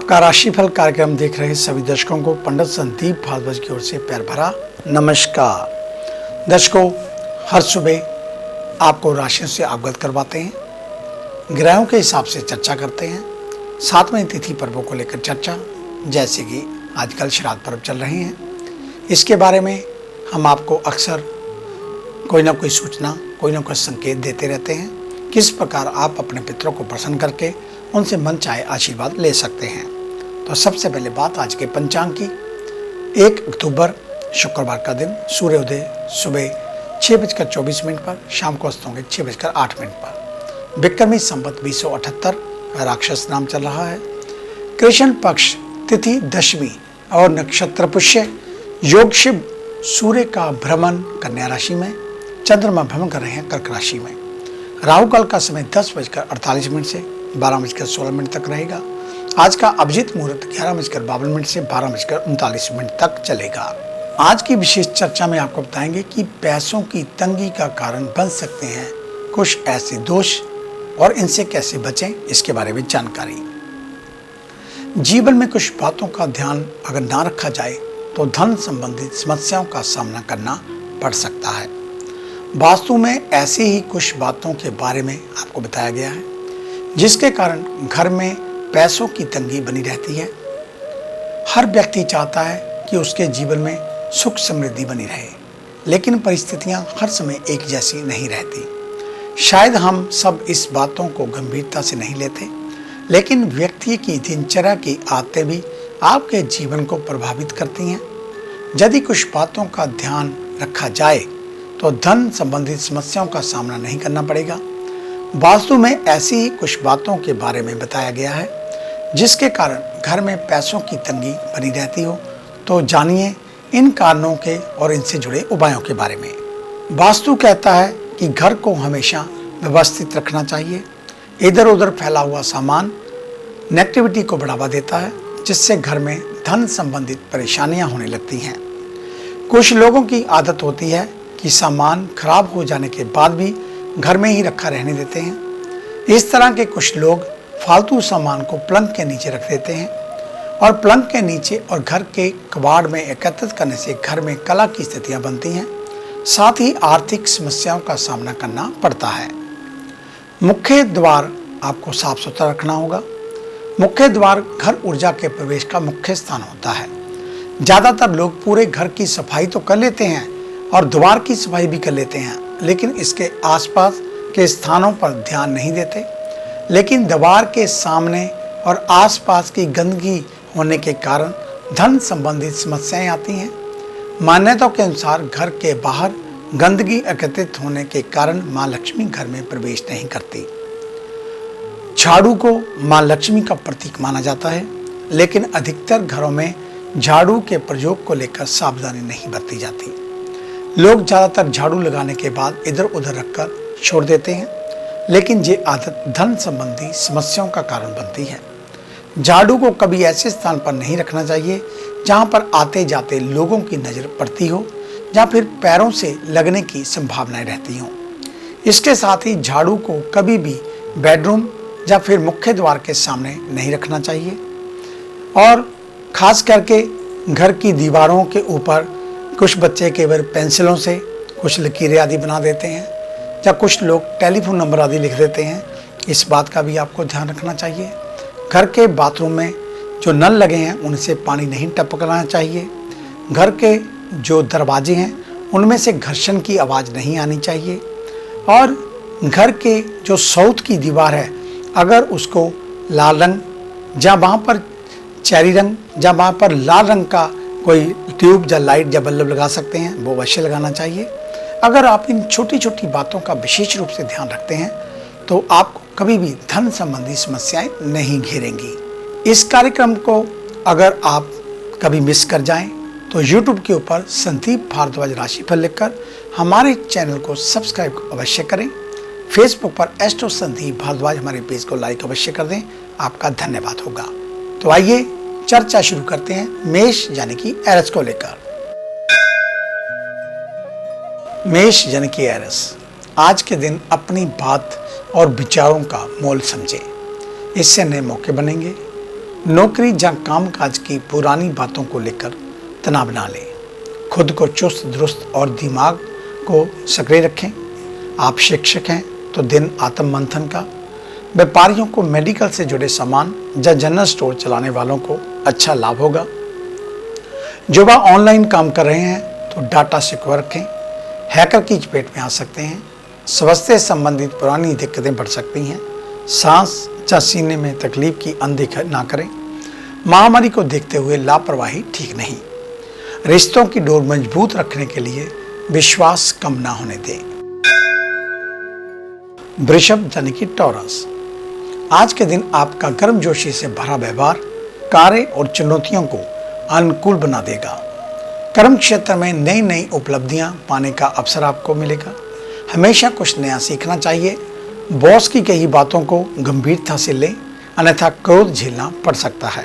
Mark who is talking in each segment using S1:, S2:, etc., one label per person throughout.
S1: आपका राशिफल कार्यक्रम देख रहे सभी दर्शकों को पंडित संदीप भारद्वाज की ओर से प्यार भरा नमस्कार। दर्शकों, हर सुबह आपको राशियों से अवगत करवाते हैं, ग्रहों के हिसाब से चर्चा करते हैं, साथ में तिथि पर्वों को लेकर चर्चा, जैसे कि आजकल श्राद्ध पर्व चल रहे हैं। इसके बारे में हम आपको अक्सर कोई ना कोई सूचना, कोई ना कोई संकेत देते रहते हैं, किस प्रकार आप अपने पितरों को प्रसन्न करके उनसे मन चाहे आशीर्वाद ले सकते हैं। तो सबसे पहले बात आज के पंचांग की। 1 अक्टूबर शुक्रवार का दिन, सूर्योदय सुबह 6:24 पर, शाम को अस्त होंगे 6:08 पर। विक्रमी संवत 2078, राक्षस नाम चल रहा है। कृष्ण पक्ष, तिथि दशमी और नक्षत्र पुष्य, योग शिव, सूर्य का भ्रमण कन्या राशि में, चंद्रमा भ्रमण कर रहे हैं कर्क राशि में। राहु काल का समय 10:48 से 12:16 तक रहेगा। आज का अभिजीत मुहूर्त 11:52 से 12:39 तक चलेगा। आज की विशेष चर्चा में आपको बताएंगे कि पैसों की तंगी का कारण बन सकते हैं कुछ ऐसे दोष और इनसे कैसे बचें, इसके बारे में जानकारी। जीवन में कुछ बातों का ध्यान अगर ना रखा जाए तो धन संबंधित समस्याओं का सामना करना पड़ सकता है। वास्तु में ऐसी ही कुछ बातों के बारे में आपको बताया गया है जिसके कारण घर में पैसों की तंगी बनी रहती है। हर व्यक्ति चाहता है कि उसके जीवन में सुख समृद्धि बनी रहे, लेकिन परिस्थितियां हर समय एक जैसी नहीं रहती। शायद हम सब इस बातों को गंभीरता से नहीं लेते, लेकिन व्यक्ति की दिनचर्या की आदतें भी आपके जीवन को प्रभावित करती हैं। यदि कुछ बातों का ध्यान रखा जाए तो धन संबंधित समस्याओं का सामना नहीं करना पड़ेगा। वास्तु में ऐसी ही कुछ बातों के बारे में बताया गया है जिसके कारण घर में पैसों की तंगी बनी रहती हो। तो जानिए इन कारणों के और इनसे जुड़े उपायों के बारे में। वास्तु कहता है कि घर को हमेशा व्यवस्थित रखना चाहिए। इधर उधर फैला हुआ सामान नेगेटिविटी को बढ़ावा देता है, जिससे घर में धन संबंधित परेशानियां होने लगती हैं। कुछ लोगों की आदत होती है कि सामान खराब हो जाने के बाद भी घर में ही रखा रहने देते हैं। इस तरह के कुछ लोग फालतू सामान को पलंग के नीचे रख देते हैं और पलंग के नीचे और घर के कबाड़ में एकत्रित करने से घर में कलह की स्थितियां बनती हैं, साथ ही आर्थिक समस्याओं का सामना करना पड़ता है। मुख्य द्वार आपको साफ सुथरा रखना होगा। मुख्य द्वार घर ऊर्जा के प्रवेश का मुख्य स्थान होता है। ज़्यादातर लोग पूरे घर की सफाई तो कर लेते हैं और द्वार की सफाई भी कर लेते हैं, लेकिन इसके आसपास के स्थानों पर ध्यान नहीं देते। लेकिन द्वार के सामने और आसपास की गंदगी होने के कारण धन संबंधित समस्याएं आती हैं। मान्यताओं के अनुसार घर के बाहर गंदगी एकत्रित होने के कारण मां लक्ष्मी घर में प्रवेश नहीं करती। झाड़ू को मां लक्ष्मी का प्रतीक माना जाता है, लेकिन अधिकतर घरों में झाड़ू के प्रयोग को लेकर सावधानी नहीं बरती जाती। लोग ज़्यादातर झाड़ू लगाने के बाद इधर उधर रखकर छोड़ देते हैं, लेकिन ये आदत धन संबंधी समस्याओं का कारण बनती है। झाड़ू को कभी ऐसे स्थान पर नहीं रखना चाहिए जहां पर आते जाते लोगों की नज़र पड़ती हो या फिर पैरों से लगने की संभावनाएं रहती हों। इसके साथ ही झाड़ू को कभी भी बेडरूम या फिर मुख्य द्वार के सामने नहीं रखना चाहिए। और खास करके घर की दीवारों के ऊपर कुछ बच्चे केवल पेंसिलों से कुछ लकीरें आदि बना देते हैं, या कुछ लोग टेलीफोन नंबर आदि लिख देते हैं। इस बात का भी आपको ध्यान रखना चाहिए। घर के बाथरूम में जो नल लगे हैं उनसे पानी नहीं टपकना चाहिए। घर के जो दरवाजे हैं उनमें से घर्षण की आवाज़ नहीं आनी चाहिए। और घर के जो साउथ की दीवार है, अगर उसको लाल रंग या वहाँ पर चेरी रंग या वहाँ पर लाल रंग का कोई ट्यूब या लाइट या बल्ब लगा सकते हैं, वो अवश्य लगाना चाहिए। अगर आप इन छोटी छोटी बातों का विशेष रूप से ध्यान रखते हैं तो आपको कभी भी धन संबंधी समस्याएं नहीं घेरेंगी। इस कार्यक्रम को अगर आप कभी मिस कर जाएं तो YouTube के ऊपर संदीप भारद्वाज राशिफल लिखकर हमारे चैनल को सब्सक्राइब अवश्य करें। फेसबुक पर एस्ट्रो संदीप भारद्वाज हमारे पेज को लाइक अवश्य कर दें, आपका धन्यवाद होगा। तो आइए चर्चा शुरू करते हैं मेष यानी कि एरस को लेकर। मेष यानी कि एरस, आज के दिन अपनी बात और विचारों का मोल समझें, इससे नए मौके बनेंगे। नौकरी या कामकाज की पुरानी बातों को लेकर तनाव ना लें। खुद को चुस्त दुरुस्त और दिमाग को सक्रिय रखें। आप शिक्षक हैं तो दिन आत्म मंथन का। व्यापारियों को मेडिकल से जुड़े सामान या जनरल स्टोर चलाने वालों को अच्छा लाभ होगा। युवा ऑनलाइन काम कर रहे हैं तो डाटा सिक्योर रखें। हैकर की चपेट में आ सकते हैं। स्वास्थ्य से संबंधित पुरानी दिक्कतें बढ़ सकती हैं। सांस या सीने में तकलीफ की अनदेखी ना करें। महामारी को देखते हुए लापरवाही ठीक नहीं। रिश्तों की डोर मजबूत रखने के लिए विश्वास कम ना होने दें। वृषभ यानी कि टॉरस, आज के दिन आपका गर्मजोशी से भरा व्यवहार कार्य और चुनौतियों को अनुकूल बना देगा। कर्म क्षेत्र में नई नई उपलब्धियां पाने का अवसर आपको मिलेगा। हमेशा कुछ नया सीखना चाहिए। बॉस की कही बातों को गंभीरता से लें, अन्यथा क्रोध झेलना पड़ सकता है।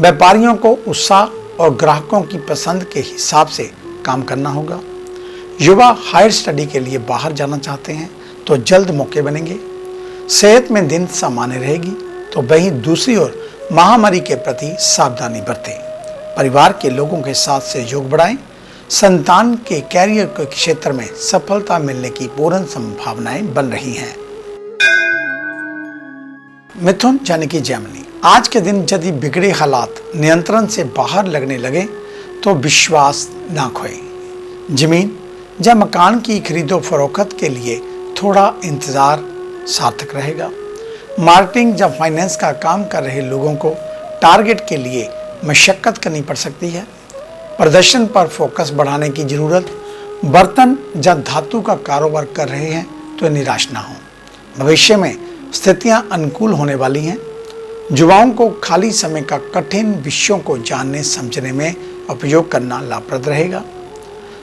S1: व्यापारियों को उत्साह और ग्राहकों की पसंद के हिसाब से काम करना होगा। युवा हायर स्टडी के लिए बाहर जाना चाहते हैं तो जल्द मौके बनेंगे। सेहत में दिन सामान्य रहेगी तो वहीं दूसरी ओर महामारी के प्रति सावधानी बरतें। परिवार के लोगों के साथ सहयोग बढ़ाएं। संतान के कैरियर के क्षेत्र में सफलता मिलने की पूर्ण संभावनाएं बन रही हैं। मिथुन यानी कि जेमिनी, आज के दिन यदि बिगड़े हालात नियंत्रण से बाहर लगने लगे तो विश्वास ना खोएं। जमीन या मकान की खरीदो फरोख्त के लिए थोड़ा इंतजार सार्थक रहेगा। मार्केटिंग या फाइनेंस का काम कर रहे लोगों को टारगेट के लिए मशक्कत करनी पड़ सकती है। प्रदर्शन पर फोकस बढ़ाने की जरूरत। बर्तन या धातु का कारोबार कर रहे हैं तो निराश ना हो। भविष्य में स्थितियां अनुकूल होने वाली हैं। युवाओं को खाली समय का कठिन विषयों को जानने समझने में उपयोग करना लाभप्रद रहेगा।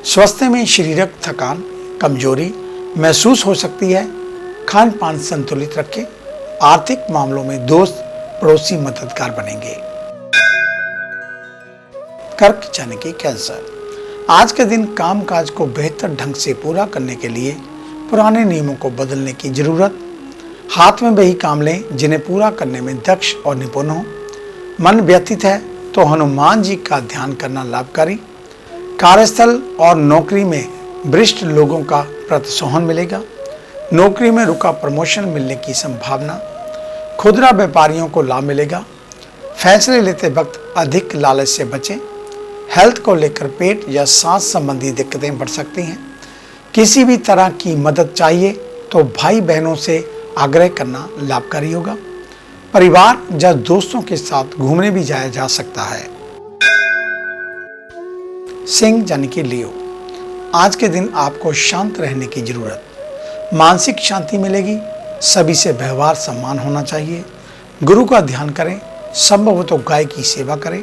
S1: स्वास्थ्य में शारीरिक थकान कमजोरी महसूस हो सकती है। खान पान संतुलित रखें। आर्थिक मामलों में दोस्त पड़ोसी मददगार बनेंगे। कर्क यानी कि कैंसर, आज के दिन कामकाज को बेहतर ढंग से पूरा करने के लिए पुराने नियमों को बदलने की जरूरत। हाथ में वही काम लें जिन्हें पूरा करने में दक्ष और निपुण हो। मन व्यथित है तो हनुमान जी का ध्यान करना लाभकारी। कार्यस्थल और नौकरी में वरिष्ठ लोगों का प्रोत्साहन मिलेगा। नौकरी में रुका प्रमोशन मिलने की संभावना। खुदरा व्यापारियों को लाभ मिलेगा। फैसले लेते वक्त अधिक लालच से बचें। हेल्थ को लेकर पेट या सांस संबंधी दिक्कतें बढ़ सकती हैं। किसी भी तरह की मदद चाहिए तो भाई बहनों से आग्रह करना लाभकारी होगा। परिवार या दोस्तों के साथ घूमने भी जाया जा सकता है। सिंह यानी कि लियो, आज के दिन आपको शांत रहने की जरूरत। मानसिक शांति मिलेगी। सभी से व्यवहार सम्मान होना चाहिए। गुरु का ध्यान करें। संभव हो तो गाय की सेवा करें।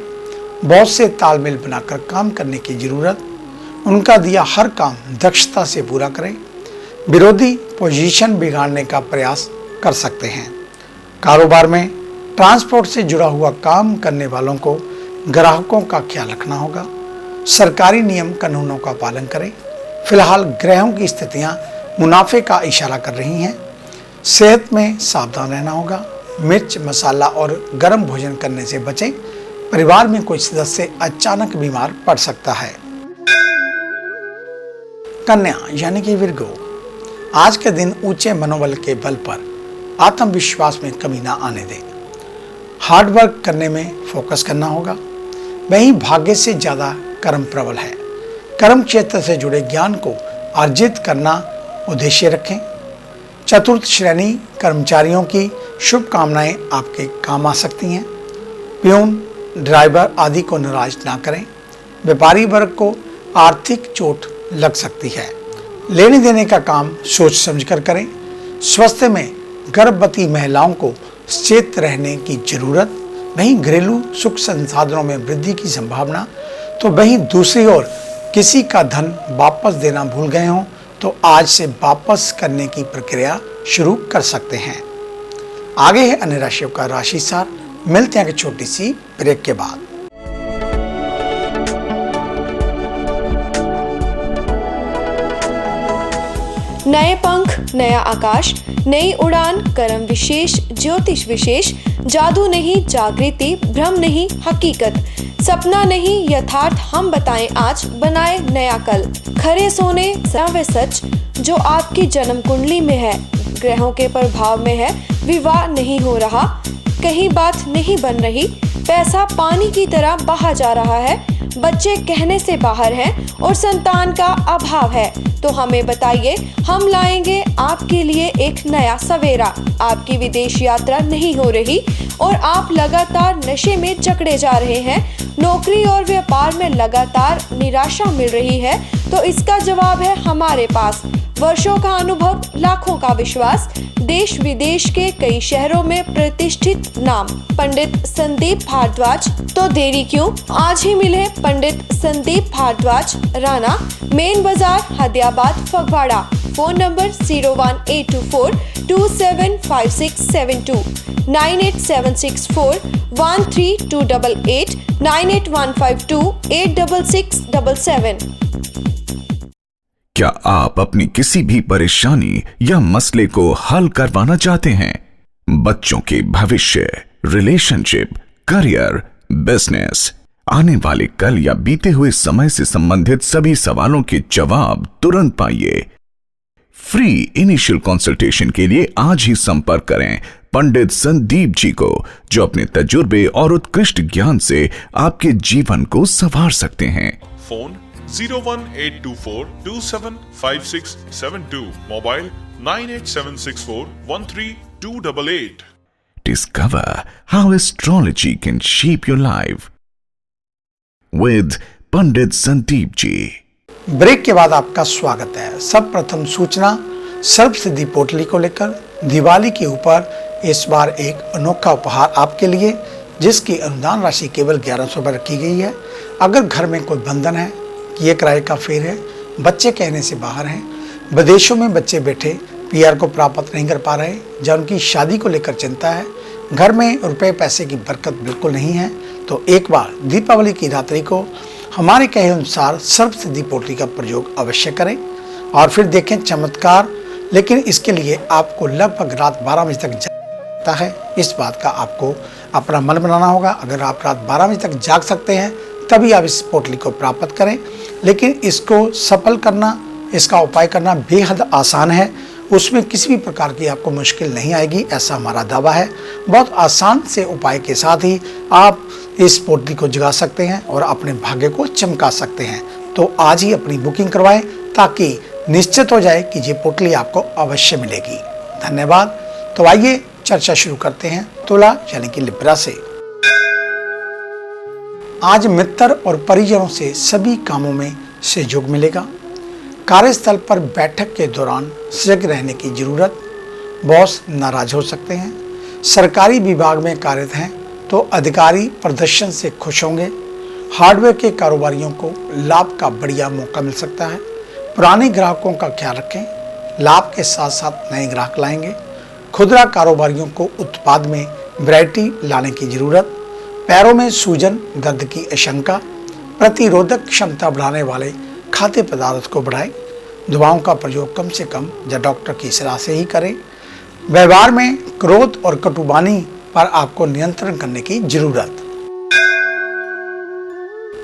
S1: बॉस से तालमेल बनाकर काम करने की जरूरत। उनका दिया हर काम दक्षता से पूरा करें। विरोधी पोजीशन बिगाड़ने का प्रयास कर सकते हैं। कारोबार में ट्रांसपोर्ट से जुड़ा हुआ काम करने वालों को ग्राहकों का ख्याल रखना होगा। सरकारी नियम कानूनों का पालन करें। फिलहाल ग्रहों की स्थितियां मुनाफे का इशारा कर रही हैं। सेहत में सावधान रहना होगा। मिर्च मसाला और गर्म भोजन करने से बचें। परिवार में कोई सदस्य अचानक बीमार पड़ सकता है। कन्या यानी कि विर्गो, आज के दिन ऊंचे मनोबल के बल पर आत्मविश्वास में कमी ना आने दें। हार्ड वर्क करने में फोकस करना होगा। वहीं भाग्य से ज्यादा कर्म प्रबल है। कर्म क्षेत्र से जुड़े ज्ञान को अर्जित करना उद्देश्य रखें। चतुर्थ श्रेणी कर्मचारियों की शुभकामनाएं आपके काम आ सकती हैं। प्यून ड्राइवर आदि को नाराज ना करें। व्यापारी वर्ग को आर्थिक चोट लग सकती है। लेने देने का काम सोच समझकर करें। स्वास्थ्य में गर्भवती महिलाओं को सचेत रहने की जरूरत। वहीं घरेलू सुख संसाधनों में वृद्धि की संभावना। तो वहीं दूसरी ओर किसी का धन वापस देना भूल गए हों तो आज से वापस करने की प्रक्रिया शुरू कर सकते हैं। आगे है अन्य राशियों का राशि सार। मिलते हैं एक छोटी सी ब्रेक के बाद।
S2: नए पंख नया आकाश, नई उड़ान, कर्म विशेष, ज्योतिष विशेष, जादू नहीं जागृति, भ्रम नहीं हकीकत, सपना नहीं यथार्थ, हम बताएं आज, बनाए नया कल। खरे सोने व सच जो आपकी जन्म कुंडली में है, ग्रहों के प्रभाव में है, विवाह नहीं हो रहा, कहीं बात नहीं बन रही, पैसा पानी की तरह बहा जा रहा है, बच्चे कहने से बाहर हैं और संतान का अभाव है, तो हमें बताइए, हम लाएंगे आपके लिए एक नया सवेरा। आपकी विदेश यात्रा नहीं हो रही और आप लगातार नशे में जकड़े जा रहे हैं, नौकरी और व्यापार में लगातार निराशा मिल रही है, तो इसका जवाब है हमारे पास। वर्षों का अनुभव, लाखों का विश्वास, देश विदेश के कई शहरों में प्रतिष्ठित नाम, पंडित संदीप भारद्वाज। तो देरी क्यों, आज ही मिले पंडित संदीप भारद्वाज, राणा, मेन बाजार, हदियाबाद, फगवाड़ा। Phone number 01824275672, 9876413288, 9815286677।
S3: क्या आप अपनी किसी भी परेशानी या मसले को हल करवाना चाहते हैं? बच्चों के भविष्य, रिलेशनशिप, करियर, बिजनेस, आने वाले कल या बीते हुए समय से संबंधित सभी सवालों के जवाब तुरंत पाइए। फ्री इनिशियल कंसल्टेशन के लिए आज ही संपर्क करें पंडित संदीप जी को, जो अपने तजुर्बे और उत्कृष्ट ज्ञान से आपके जीवन को संवार सकते हैं।
S4: Phone 01824275672, mobile 9876413288।
S3: Discover how astrology can shape your life with Pandit Sandeep ji.
S1: Break के बाद आपका स्वागत है। सर्वप्रथम सूचना सर्व सिद्धि पोटली को लेकर दिवाली के ऊपर इस बार एक अनोखा उपहार आपके लिए, जिसकी अनुदान राशि केवल 1100 रुपये रखी गई है। अगर घर में कोई बंधन है, ये किराए का फेर है, बच्चे कहने से बाहर हैं, विदेशों में बच्चे बैठे पीआर को प्राप्त नहीं कर पा रहे, जब उनकी शादी को लेकर चिंता है, घर में रुपए पैसे की बरकत बिल्कुल नहीं है, तो एक बार दीपावली की रात्रि को हमारे कहे अनुसार सर्व सिद्धि पोटली का प्रयोग अवश्य करें और फिर देखें चमत्कार। लेकिन इसके लिए आपको लगभग रात 12 बजे तक जागता है, इस बात का आपको अपना मन बनाना होगा। अगर आप रात 12 बजे तक जाग सकते हैं तभी आप इस पोटली को प्राप्त करें, लेकिन इसको सफल करना, इसका उपाय करना बेहद आसान है, उसमें किसी भी प्रकार की आपको मुश्किल नहीं आएगी, ऐसा हमारा दावा है। बहुत आसान से उपाय के साथ ही आप इस पोटली को जगा सकते हैं और अपने भाग्य को चमका सकते हैं। तो आज ही अपनी बुकिंग करवाएं ताकि निश्चित हो जाए कि ये पोटली आपको अवश्य मिलेगी। धन्यवाद। तो आइए चर्चा शुरू करते हैं तुला यानी कि लिब्रा से। आज मित्र और परिजनों से सभी कामों में सहयोग मिलेगा। कार्यस्थल पर बैठक के दौरान सजग रहने की जरूरत, बॉस नाराज हो सकते हैं। सरकारी विभाग में कार्यरत हैं तो अधिकारी प्रदर्शन से खुश होंगे। हार्डवेयर के कारोबारियों को लाभ का बढ़िया मौका मिल सकता है। पुराने ग्राहकों का ख्याल रखें, लाभ के साथ साथ नए ग्राहक लाएंगे। खुदरा कारोबारियों को उत्पाद में वैरायटी लाने की जरूरत। पैरों में सूजन, दर्द की आशंका। प्रतिरोधक क्षमता बढ़ाने वाले खाद्य पदार्थ को बढ़ाएं। दवाओं का प्रयोग कम से कम या डॉक्टर की सलाह से ही करें। व्यवहार में क्रोध और कटुबानी पर आपको नियंत्रण करने की जरूरत।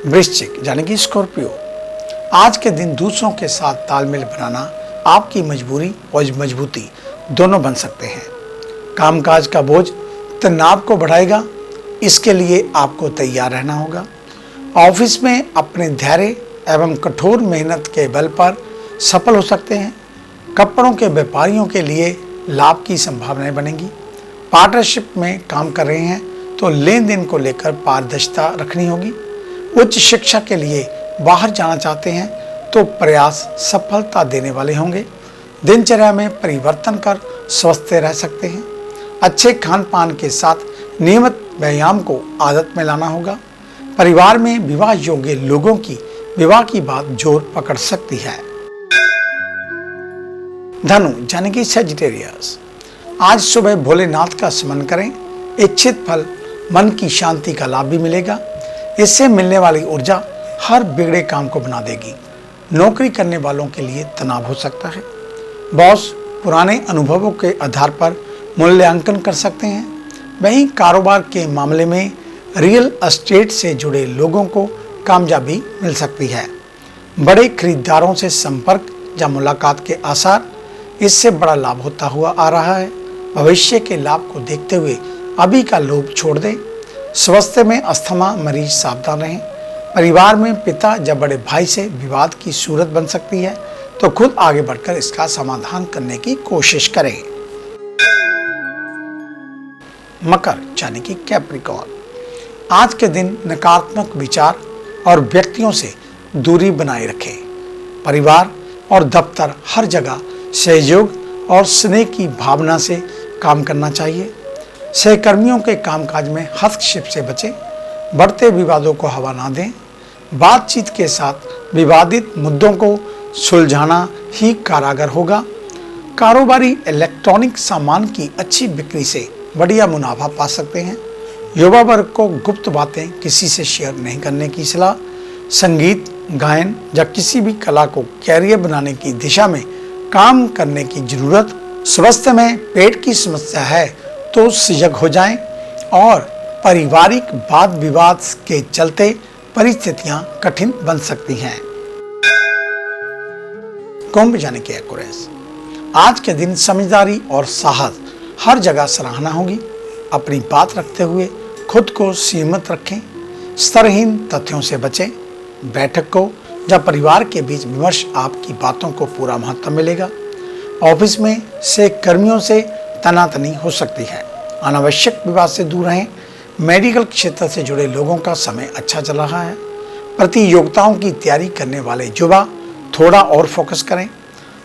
S1: वृश्चिक यानी कि स्कॉर्पियो, आज के दिन दूसरों के साथ तालमेल बनाना आपकी मजबूरी और मजबूती दोनों बन सकते हैं। कामकाज का बोझ तनाव को बढ़ाएगा, इसके लिए आपको तैयार रहना होगा। ऑफिस में अपने धैर्य एवं कठोर मेहनत के बल पर सफल हो सकते हैं। कपड़ों के व्यापारियों के लिए लाभ की संभावनाएं बनेंगी। पार्टनरशिप में काम कर रहे हैं तो लेन देन को लेकर पारदर्शिता रखनी होगी। उच्च शिक्षा के लिए बाहर जाना चाहते हैं तो प्रयास सफलता देने वाले होंगे। दिनचर्या में परिवर्तन कर स्वस्थ रह सकते हैं। अच्छे खान पान के साथ नियमित व्यायाम को आदत में लाना होगा। परिवार में विवाह योग्य लोगों की विवाह की बात जोर पकड़ सकती है। धनु यानी कि सेजिटेरियस, आज सुबह भोलेनाथ का स्मरण करें। इच्छित फल, मन की शांति का लाभ भी मिलेगा। इससे मिलने वाली ऊर्जा हर बिगड़े काम को बना देगी। नौकरी करने वालों के लिए तनाव हो सकता है। बॉस पुराने अनुभवों के आधार पर मूल्यांकन कर सकते हैं। वहीं कारोबार के मामले में रियल एस्टेट से जुड़े लोगों को कामयाबी मिल सकती है। बड़े खरीदारों से संपर्क या मुलाकात के आसार, इससे बड़ा लाभ होता हुआ आ रहा है। भविष्य के लाभ को देखते हुए अभी का लोभ छोड़ दें। स्वास्थ्य में अस्थमा मरीज सावधान रहें। परिवार में पिता या बड़े भाई से विवाद की सूरत बन सकती है, तो खुद आगे बढ़कर इसका समाधान करने की कोशिश करें। मकर यानी कि कैप्रिकॉर्न, आज के दिन नकारात्मक विचार और व्यक्तियों से दूरी बनाए रखें। परिवार और दफ्तर हर जगह सहयोग और स्नेह की भावना से काम करना चाहिए। सहकर्मियों के कामकाज में हस्तक्षेप से बचें। बढ़ते विवादों को हवा ना दें। बातचीत के साथ विवादित मुद्दों को सुलझाना ही कारगर होगा। कारोबारी इलेक्ट्रॉनिक सामान की अच्छी बिक्री से बढ़िया मुनाफा पा सकते हैं। युवा वर्ग को गुप्त बातें किसी से शेयर नहीं करने की सलाह। संगीत, गायन या किसी भी कला को कैरियर बनाने की दिशा में काम करने की जरूरत। स्वास्थ्य में पेट की समस्या है तो सजग हो जाएं और पारिवारिक वाद विवाद के चलते परिस्थितियां कठिन बन सकती हैं। कुंभ यानी कि एक्वेरियस, आज के दिन समझदारी और साहस हर जगह सराहना होगी। अपनी बात रखते हुए खुद को सीमित रखें। स्तरहीन तथ्यों से बचें। बैठक को या परिवार के बीच विमर्श आपकी बातों को पूरा महत्व मिलेगा। ऑफिस में सहकर्मियों से तनातनी हो सकती है। अनावश्यक विवाद से दूर रहें। मेडिकल क्षेत्र से जुड़े लोगों का समय अच्छा चल रहा है। प्रतियोगिताओं की तैयारी करने वाले युवा थोड़ा और फोकस करें।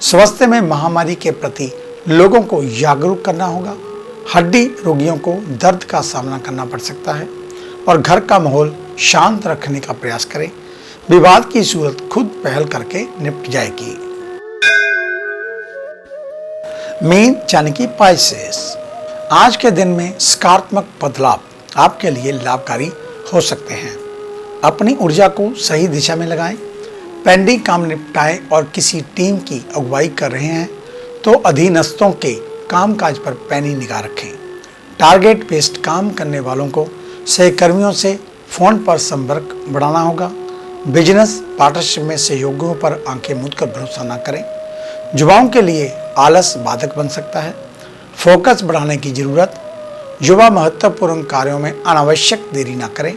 S1: स्वास्थ्य में महामारी के प्रति लोगों को जागरूक करना होगा। हड्डी रोगियों को दर्द का सामना करना पड़ सकता है और घर का माहौल शांत रखने का प्रयास करें। विवाद की सूरत खुद पहल करके निपट जाएगी। मीन यानी कि पाइसेस, आज के दिन में सकारात्मक बदलाव आपके लिए लाभकारी हो सकते हैं। अपनी ऊर्जा को सही दिशा में लगाएं। पेंडिंग काम निपटाएं और किसी टीम की अगुवाई कर रहे हैं तो अधीनस्थों के कामकाज पर पैनी निगाह रखें। टारगेट बेस्ड काम करने वालों को सहकर्मियों से फोन पर संपर्क बढ़ाना होगा। बिजनेस पार्टनरशिप में सहयोगियों पर आंखें मूंद कर भरोसा न करें। युवाओं के लिए आलस बाधक बन सकता है। फोकस बढ़ाने की जरूरत। युवा महत्वपूर्ण कार्यों में अनावश्यक देरी न करें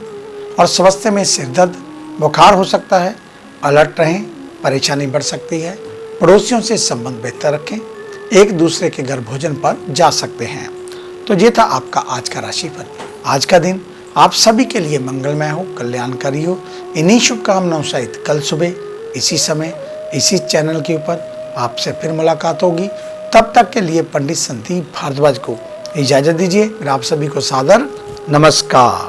S1: और स्वास्थ्य में सिरदर्द, बुखार हो सकता है। अलर्ट रहें, परेशानी बढ़ सकती है। पड़ोसियों से संबंध बेहतर रखें। एक दूसरे के घर भोजन पर जा सकते हैं। तो ये था आपका आज का राशिफल। आज का दिन आप सभी के लिए मंगलमय हो, कल्याणकारी हो। इन्हीं शुभकामनाओं सहित कल सुबह इसी समय इसी चैनल के ऊपर आपसे फिर मुलाकात होगी। तब तक के लिए पंडित संदीप भारद्वाज को इजाजत दीजिए। आप सभी को सादर नमस्कार।